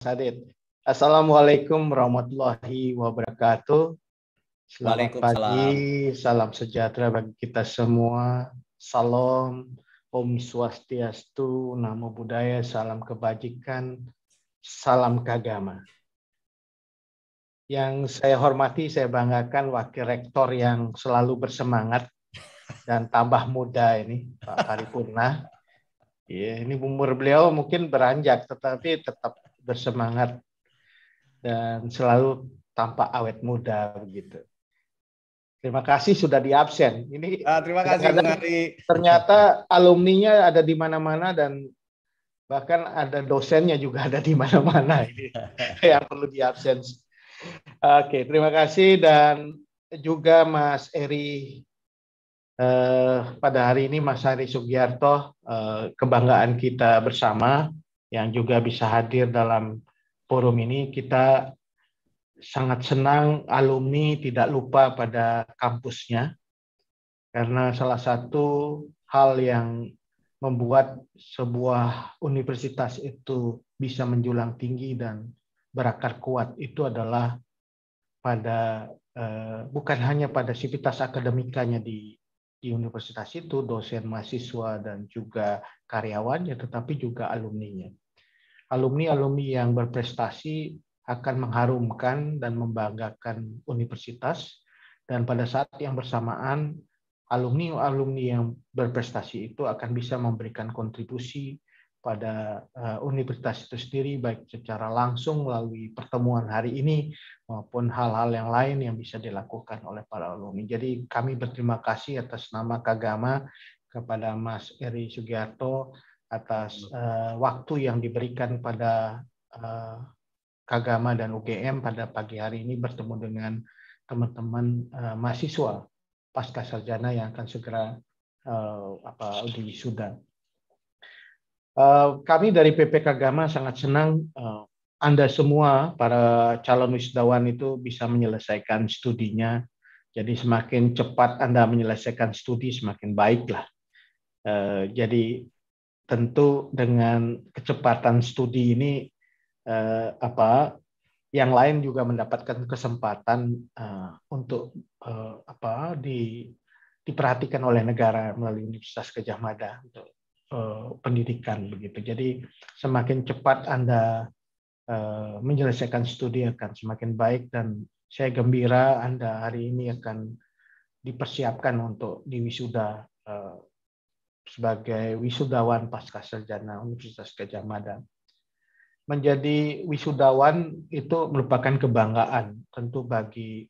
Adit. Assalamualaikum warahmatullahi wabarakatuh. Selamat Waalaikumsalam. pagi, salam sejahtera bagi kita semua. Salam, Om Swastiastu, Namo Buddhaya, salam kebajikan, salam keagama. Yang saya hormati, saya banggakan Wakil Rektor yang selalu bersemangat dan tambah muda ini, Pak Paripurna. Ya, ini umur beliau mungkin beranjak, tetapi tetap bersemangat dan selalu tampak awet muda begitu. Terima kasih sudah di absen. Ini Terima kasih Bung Ari. ternyata alumninya ada di mana-mana dan bahkan ada dosennya juga ada di mana-mana ini yang perlu di absen. Oke, terima kasih dan juga Mas Eri. Pada hari ini Mas Ari Sugiarto, kebanggaan kita bersama yang juga bisa hadir dalam forum ini. Kita sangat senang alumni tidak lupa pada kampusnya, karena salah satu hal yang membuat sebuah universitas itu bisa menjulang tinggi dan berakar kuat itu adalah pada bukan hanya pada sivitas akademikanya di universitas itu, dosen, mahasiswa, dan juga karyawannya, tetapi juga alumninya. Alumni-alumni yang berprestasi akan mengharumkan dan membanggakan universitas, dan pada saat yang bersamaan alumni-alumni yang berprestasi itu akan bisa memberikan kontribusi pada universitas itu sendiri, baik secara langsung melalui pertemuan hari ini maupun hal-hal yang lain yang bisa dilakukan oleh para alumni. Jadi kami berterima kasih atas nama Kagama kepada Mas Eri Sugiarto atas waktu yang diberikan pada Kagama dan UGM pada pagi hari ini bertemu dengan teman-teman mahasiswa pasca sarjana yang akan segera diwisuda. Kami dari PP Kagama sangat senang Anda semua para calon wisudawan itu bisa menyelesaikan studinya. Jadi semakin cepat Anda menyelesaikan studi semakin baiklah. Jadi tentu dengan kecepatan studi ini yang lain juga mendapatkan kesempatan untuk diperhatikan oleh negara melalui Universitas Gadjah Mada untuk pendidikan begitu. Jadi semakin cepat Anda menyelesaikan studi akan semakin baik, dan saya gembira Anda hari ini akan dipersiapkan untuk diwisuda sebagai wisudawan pasca sarjana Universitas Gadjah Mada. Menjadi wisudawan itu merupakan kebanggaan tentu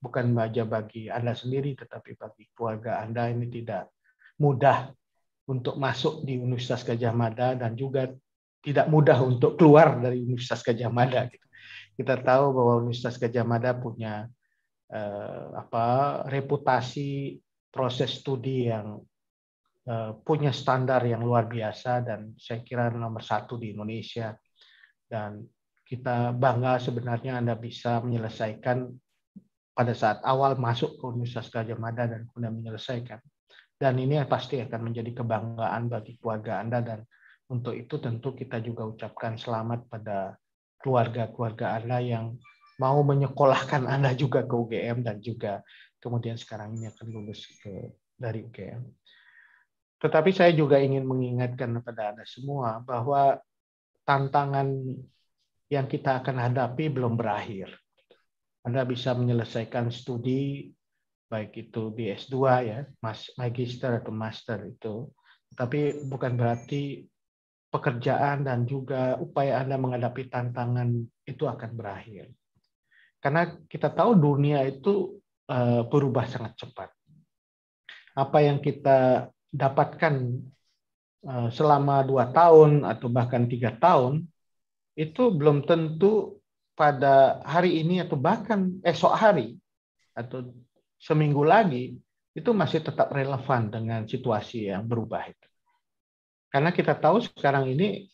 bukan saja bagi Anda sendiri, tetapi bagi keluarga Anda. Ini tidak mudah untuk masuk di Universitas Gadjah Mada dan juga tidak mudah untuk keluar dari Universitas Gadjah Mada. Kita tahu bahwa Universitas Gadjah Mada punya reputasi proses studi yang punya standar yang luar biasa dan saya kira nomor 1 di Indonesia. Dan kita bangga sebenarnya Anda bisa menyelesaikan pada saat awal masuk ke Universitas Gadjah Mada dan kemudian menyelesaikan. Dan ini pasti akan menjadi kebanggaan bagi keluarga Anda, dan untuk itu tentu kita juga ucapkan selamat pada keluarga-keluarga Anda yang mau menyekolahkan Anda juga ke UGM dan juga kemudian sekarang ini akan lulus dari UGM. Tetapi saya juga ingin mengingatkan kepada Anda semua bahwa tantangan yang kita akan hadapi belum berakhir. Anda bisa menyelesaikan studi baik itu di S2 ya, magister atau master itu. Tapi bukan berarti pekerjaan dan juga upaya Anda menghadapi tantangan itu akan berakhir. Karena kita tahu dunia itu berubah sangat cepat. Apa yang kita dapatkan selama 2 tahun atau bahkan 3 tahun itu belum tentu pada hari ini atau bahkan esok hari atau seminggu lagi itu masih tetap relevan dengan situasi yang berubah itu. Karena kita tahu sekarang ini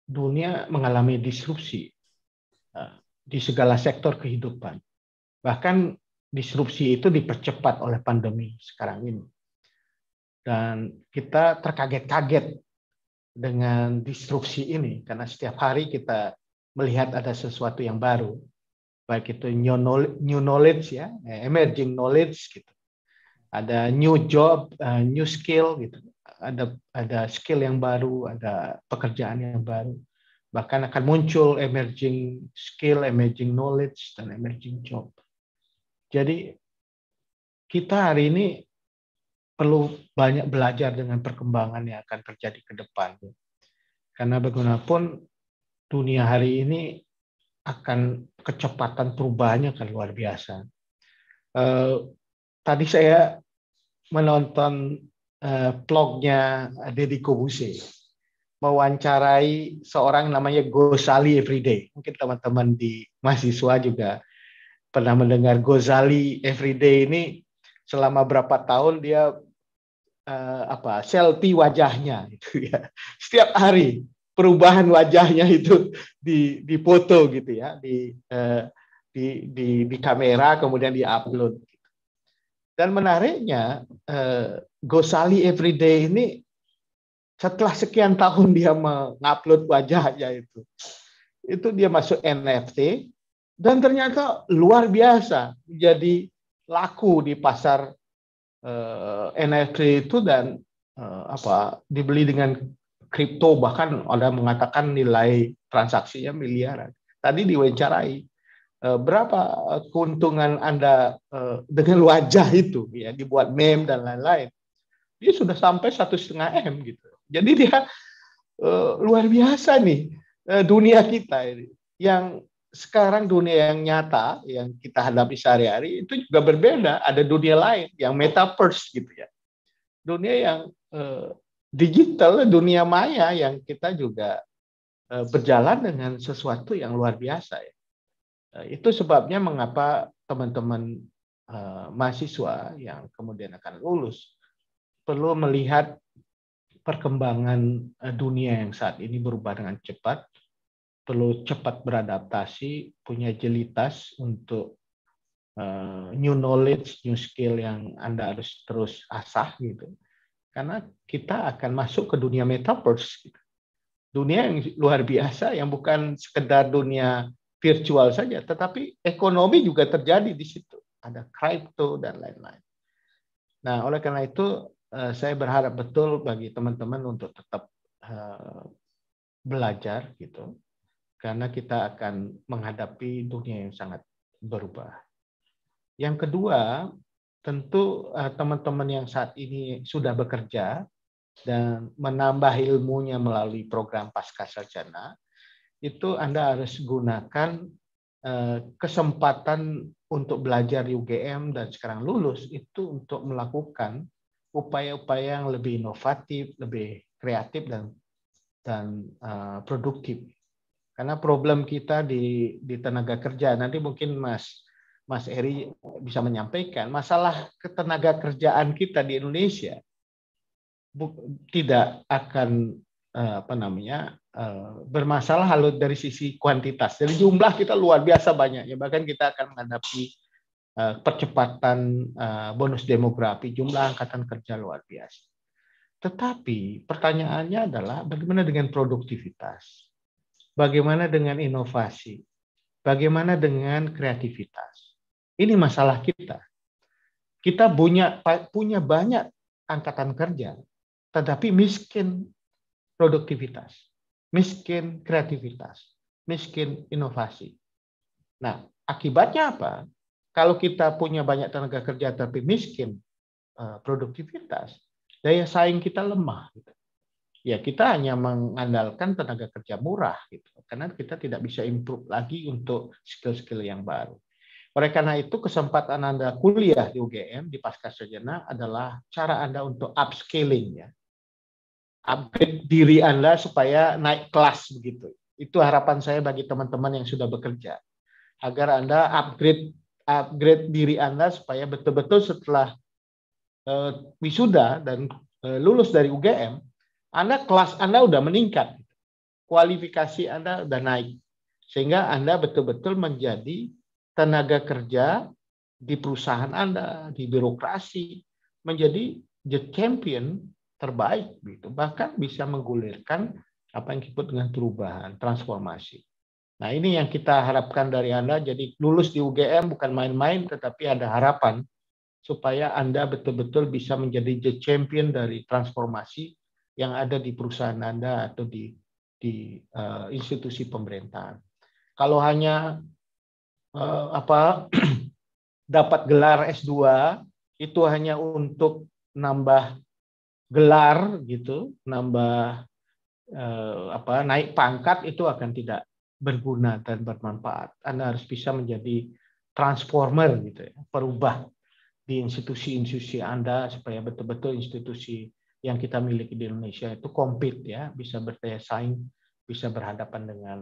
dunia mengalami disrupsi di segala sektor kehidupan. Bahkan disrupsi itu dipercepat oleh pandemi sekarang ini. Dan kita terkaget-kaget dengan disrupsi ini karena setiap hari kita melihat ada sesuatu yang baru, baik itu new knowledge ya, emerging knowledge gitu. Ada new job, new skill gitu. Ada skill yang baru, ada pekerjaan yang baru. Bahkan akan muncul emerging skill, emerging knowledge, dan emerging job. Jadi kita hari ini perlu banyak belajar dengan perkembangan yang akan terjadi ke depan. Karena bagaimanapun dunia hari ini akan kecepatan perubahannya kan luar biasa. Tadi saya menonton vlognya Deddy Corbuzier, mewawancarai seorang namanya Ghazali Everyday. Mungkin teman-teman di mahasiswa juga pernah mendengar Ghazali Everyday ini. Selama berapa tahun dia selfie wajahnya itu ya. Setiap hari perubahan wajahnya itu dipoto gitu ya, di kamera kemudian diupload. Dan menariknya Ghazali Everyday ini setelah sekian tahun dia mengupload wajahnya itu dia masuk NFT dan ternyata luar biasa, jadi laku di pasar NFT itu dan dibeli dengan kripto, bahkan ada mengatakan nilai transaksinya miliaran. Tadi diwawancarai, berapa keuntungan Anda dengan wajah itu ya, dibuat meme dan lain-lain. Dia sudah sampai 1,5 M gitu. Jadi dia luar biasa nih dunia kita ini. Yang sekarang dunia yang nyata yang kita hadapi sehari-hari itu juga berbeda. Ada dunia lain yang metaverse gitu ya. Dunia yang digital, dunia maya yang kita juga berjalan dengan sesuatu yang luar biasa ya. Itu sebabnya mengapa teman-teman mahasiswa yang kemudian akan lulus perlu melihat perkembangan dunia yang saat ini berubah dengan cepat, perlu cepat beradaptasi, punya agilitas untuk new knowledge, new skill yang Anda harus terus asah gitu. Karena kita akan masuk ke dunia metaverse, gitu. Dunia yang luar biasa, yang bukan sekedar dunia virtual saja, tetapi ekonomi juga terjadi di situ. Ada kripto dan lain-lain. Nah, oleh karena itu saya berharap betul bagi teman-teman untuk tetap belajar gitu, karena kita akan menghadapi dunia yang sangat berubah. Yang kedua, tentu teman-teman yang saat ini sudah bekerja dan menambah ilmunya melalui program Pascasarjana, itu Anda harus gunakan kesempatan untuk belajar di UGM dan sekarang lulus itu untuk melakukan upaya-upaya yang lebih inovatif, lebih kreatif dan produktif. Karena problem kita di tenaga kerja, nanti mungkin Mas Eri bisa menyampaikan, masalah ketenaga kerjaan kita di Indonesia tidak akan bermasalah kalau dari sisi kuantitas. Dari jumlah kita luar biasa banyak ya, bahkan kita akan menghadapi percepatan bonus demografi, jumlah angkatan kerja luar biasa. Tetapi pertanyaannya adalah bagaimana dengan produktivitas? Bagaimana dengan inovasi? Bagaimana dengan kreativitas? Ini masalah kita. Kita punya banyak angkatan kerja, tetapi miskin produktivitas, miskin kreativitas, miskin inovasi. Nah, akibatnya apa? Kalau kita punya banyak tenaga kerja tapi miskin produktivitas, daya saing kita lemah. Gitu. Ya kita hanya mengandalkan tenaga kerja murah, gitu, karena kita tidak bisa improve lagi untuk skill-skill yang baru. Oleh karena itu kesempatan Anda kuliah di UGM di Pascasarjana adalah cara Anda untuk upscaling ya, upgrade diri Anda supaya naik kelas begitu. Itu harapan saya bagi teman-teman yang sudah bekerja, agar Anda upgrade diri Anda supaya betul-betul setelah wisuda dan lulus dari UGM, kelas Anda udah meningkat, kualifikasi Anda udah naik, sehingga Anda betul-betul menjadi tenaga kerja di perusahaan Anda, di birokrasi, menjadi the champion terbaik, gitu. Bahkan bisa menggulirkan apa yang disebut dengan perubahan, transformasi. Nah, ini yang kita harapkan dari Anda. Jadi lulus di UGM bukan main-main, tetapi ada harapan supaya Anda betul-betul bisa menjadi the champion dari transformasi yang ada di perusahaan Anda atau di institusi pemerintahan. Kalau hanya dapat gelar S2 itu hanya untuk nambah gelar gitu, nambah naik pangkat, itu akan tidak berguna dan bermanfaat. Anda harus bisa menjadi transformer gitu ya, perubah di institusi-institusi Anda supaya betul-betul institusi yang kita miliki di Indonesia itu compete ya, bisa berdaya saing, bisa berhadapan dengan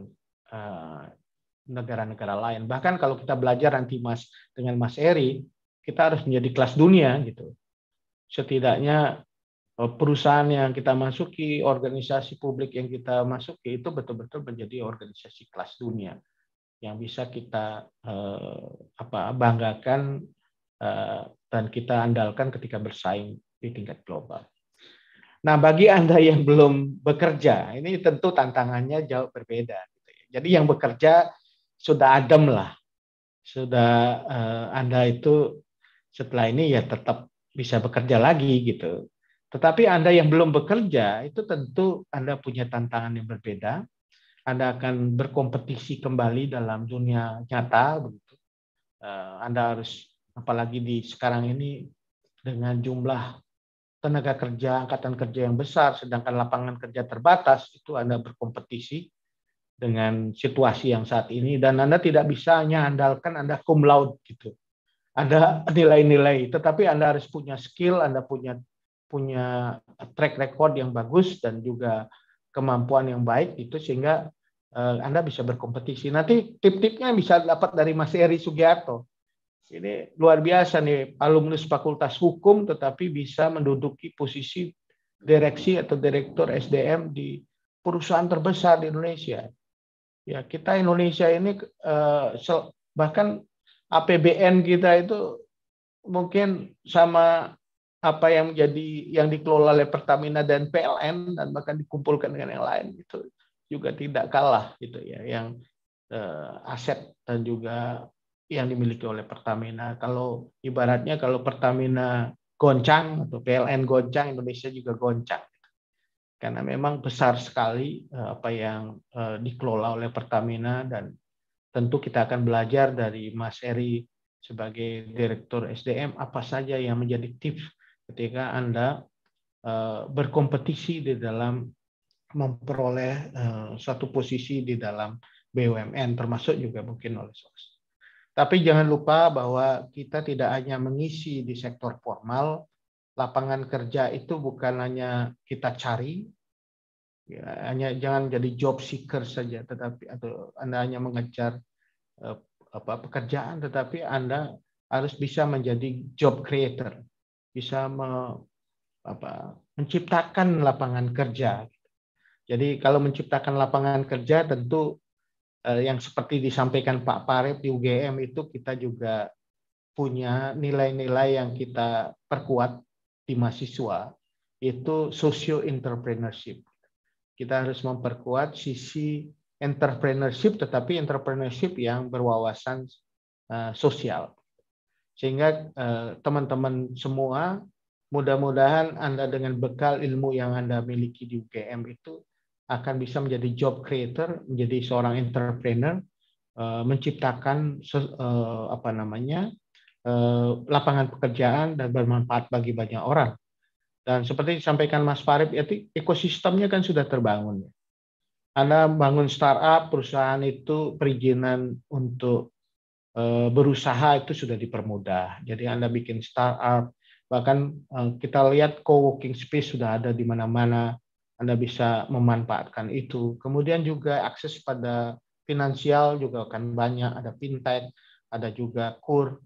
negara-negara lain. Bahkan kalau kita belajar nanti dengan Mas Eri, kita harus menjadi kelas dunia gitu. Setidaknya perusahaan yang kita masuki, organisasi publik yang kita masuki itu betul-betul menjadi organisasi kelas dunia yang bisa kita banggakan dan kita andalkan ketika bersaing di tingkat global. Nah, bagi Anda yang belum bekerja, ini tentu tantangannya jauh berbeda. Jadi yang bekerja sudah adem lah, sudah Anda itu setelah ini ya tetap bisa bekerja lagi gitu. Tetapi Anda yang belum bekerja itu tentu Anda punya tantangan yang berbeda. Anda akan berkompetisi kembali dalam dunia nyata begitu. Anda harus, apalagi di sekarang ini dengan jumlah tenaga kerja, angkatan kerja yang besar, sedangkan lapangan kerja terbatas, itu Anda berkompetisi dengan situasi yang saat ini, dan Anda tidak bisa hanya andalkan Anda cum laude gitu. Ada nilai-nilai, tetapi Anda harus punya skill, Anda punya track record yang bagus dan juga kemampuan yang baik itu sehingga Anda bisa berkompetisi. Nanti tip-tipnya bisa dapat dari Mas Eri Sugiarto. Ini luar biasa nih, alumnus Fakultas Hukum tetapi bisa menduduki posisi direksi atau direktur SDM di perusahaan terbesar di Indonesia. Ya, kita Indonesia ini bahkan APBN kita itu mungkin sama apa yang dikelola oleh Pertamina dan PLN dan bahkan dikumpulkan dengan yang lain itu juga tidak kalah gitu ya, yang aset dan juga yang dimiliki oleh Pertamina. Kalau ibaratnya kalau Pertamina goncang atau PLN goncang, Indonesia juga goncang. Karena memang besar sekali apa yang dikelola oleh Pertamina, dan tentu kita akan belajar dari Mas Eri sebagai Direktur SDM apa saja yang menjadi tips ketika Anda berkompetisi di dalam memperoleh satu posisi di dalam BUMN, termasuk juga mungkin oleh swasta. Tapi jangan lupa bahwa kita tidak hanya mengisi di sektor formal, lapangan kerja itu bukan hanya kita cari, ya, jangan jadi job seeker saja, tetapi atau Anda hanya mengejar pekerjaan, tetapi Anda harus bisa menjadi job creator, bisa menciptakan lapangan kerja. Jadi kalau menciptakan lapangan kerja tentu yang seperti disampaikan Pak Parep di UGM itu kita juga punya nilai-nilai yang kita perkuat di mahasiswa, itu socio entrepreneurship. Kita harus memperkuat sisi entrepreneurship, tetapi entrepreneurship yang berwawasan sosial. Sehingga teman-teman semua, mudah-mudahan Anda dengan bekal ilmu yang Anda miliki di UGM itu akan bisa menjadi job creator, menjadi seorang entrepreneur, menciptakan lapangan pekerjaan dan bermanfaat bagi banyak orang. Dan seperti disampaikan Mas Farid, ekosistemnya kan sudah terbangun. Anda bangun startup, perusahaan itu perizinan untuk berusaha itu sudah dipermudah. Jadi Anda bikin startup, bahkan kita lihat co-working space sudah ada di mana-mana. Anda bisa memanfaatkan itu. Kemudian juga akses pada finansial juga akan banyak. Ada fintech, ada juga KUR,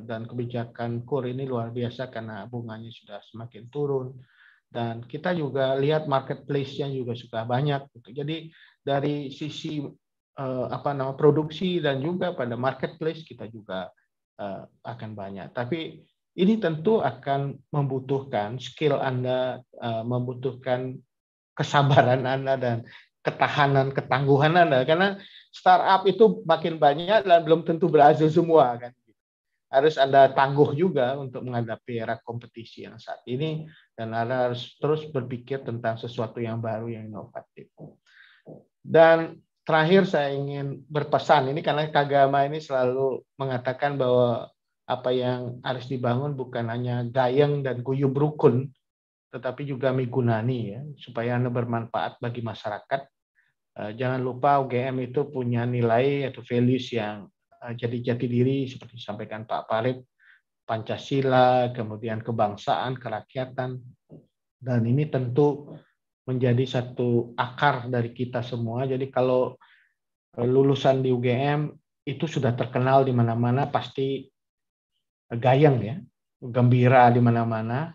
dan kebijakan KUR ini luar biasa karena bunganya sudah semakin turun. Dan kita juga lihat marketplace-nya juga sudah banyak. Jadi dari sisi produksi dan juga pada marketplace kita juga akan banyak. Tapi ini tentu akan membutuhkan skill Anda, membutuhkan kesabaran Anda dan ketahanan, ketangguhan Anda. Karena startup itu makin banyak dan belum tentu berhasil semua kan. Harus Anda tangguh juga untuk menghadapi era kompetisi yang saat ini, dan Anda harus terus berpikir tentang sesuatu yang baru, yang inovatif. Dan terakhir saya ingin berpesan ini, karena Kagama ini selalu mengatakan bahwa apa yang harus dibangun bukan hanya gayeng dan guyub rukun, tetapi juga migunani, ya, supaya Anda bermanfaat bagi masyarakat. Jangan lupa UGM itu punya nilai atau values yang jadi jati diri, seperti disampaikan Pak Farid, Pancasila, kemudian kebangsaan, kerakyatan, dan ini tentu menjadi satu akar dari kita semua. Jadi kalau lulusan di UGM itu sudah terkenal di mana-mana, pasti gayeng, ya, gembira di mana-mana.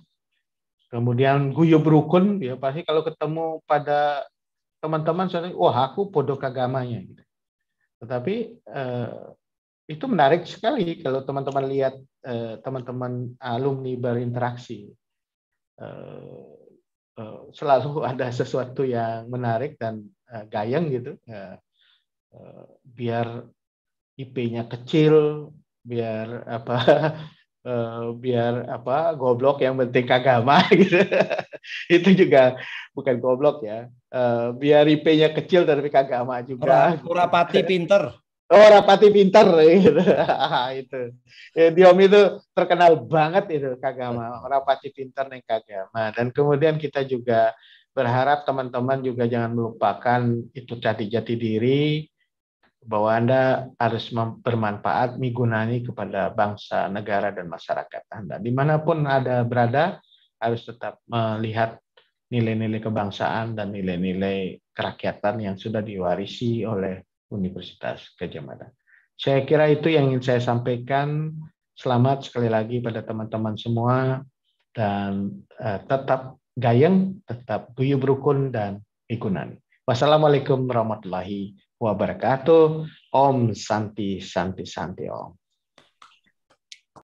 Kemudian guyub rukun, ya pasti kalau ketemu pada teman-teman, wah aku podo kagamanya. Gitu. Tetapi itu menarik sekali kalau teman-teman lihat teman-teman alumni berinteraksi. Selalu ada sesuatu yang menarik dan gayeng gitu. Biar IP-nya kecil, biar apa biar apa goblok, yang penting kagama gitu. Itu juga bukan goblok, ya. Biar IP-nya kecil tapi kagama juga. Ora pati pinter. Oh, rapati pinter gitu. Itu. Diom itu terkenal banget itu kagama, rapati pinter nih kagama. Dan kemudian kita juga berharap teman-teman juga jangan melupakan itu tadi jati diri, bahwa Anda harus bermanfaat, migunani kepada bangsa, negara, dan masyarakat Anda. Dimanapun Anda berada, harus tetap melihat nilai-nilai kebangsaan dan nilai-nilai kerakyatan yang sudah diwarisi oleh Universitas Gadjah Mada. Saya kira itu yang ingin saya sampaikan. Selamat sekali lagi pada teman-teman semua, dan tetap gayeng, tetap guyub rukun, dan migunani. Wassalamualaikum warahmatullahi wabarakatuh. Om Santi Santi Santi Om.